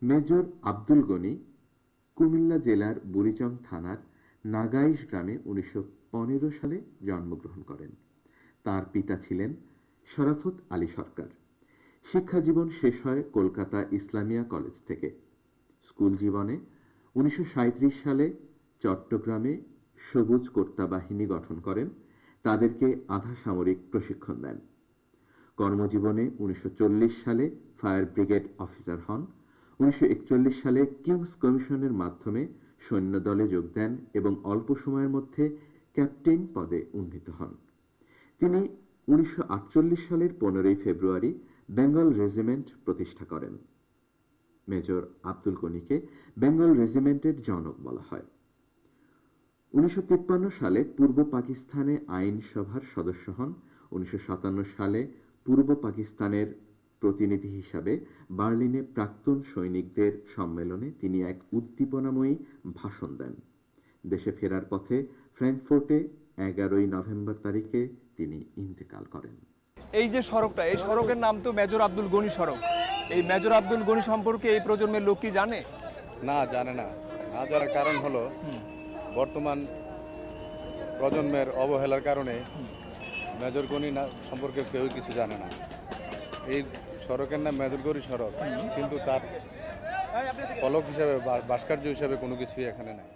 Major Abdul Gani Comilla জেলার বুড়িচং থানার নাগাইশ গ্রামে ১৯১৫ সালে জন্মগ্রহণ করেন। তার পিতা ছিলেন শরাফত আলী সরকার। শিক্ষাজীবন শেষ হয় কলকাতা ইসলামিয়া কলেজ থেকে। স্কুল জীবনে ১৯৩৭ সালে চট্টগ্রামে সবুজ কর্তা বাহিনী গঠন করেন, তাদেরকে আধা সামরিক প্রশিক্ষণ দেন। কর্মজীবনে ১৯৪০ সালে ফায়ার ব্রিগেড অফিসার হন। ১৯৪১ সালে কিংস কমিশনের মাধ্যমে সৈন্যদলে যোগ দেন এবং অল্প সময়ের মধ্যে ক্যাপ্টেন পদে উন্নীত হন। তিনি ১৯৪৮ সালের ১৫ই ফেব্রুয়ারি বেঙ্গল রেজিমেন্ট প্রতিষ্ঠা করেন। মেজর আব্দুল গনিকে বেঙ্গল রেজিমেন্টের জনক বলা হয়। ১৯৫৩ সালে পূর্ব পাকিস্তানে আইনসভার সদস্য হন। ১৯৫৭ সালে পূর্ব পাকিস্তানের প্রতিনিধি হিসাবে বার্লিনে প্রাক্তন সৈনিকদের সম্মেলনে তিনি এক উদ্দীপনাময়ী ভাষণ দেন। দেশে ফেরার পথে ফ্র্যাঙ্কফুর্টে ১১ই নভেম্বর তারিখে তিনি ইন্তেকাল করেন। এই যে সড়কটা, এই সড়কের নাম তো মেজর আব্দুল গনি সড়ক। এই মেজর আব্দুল গনি সম্পর্কে এই প্রজন্মের লোক কি জানে? না, জানে না। না জানার কারণ হলো বর্তমান প্রজন্মের অবহেলার কারণে মেজর গনি সম্পর্কে কেউ কিছু জানে না। এই সড়কের নাম মেজর গনি সড়ক, কিন্তু তার ফলক হিসাবে ভাস্কর্য হিসাবে কোনো কিছুই এখানে নাই।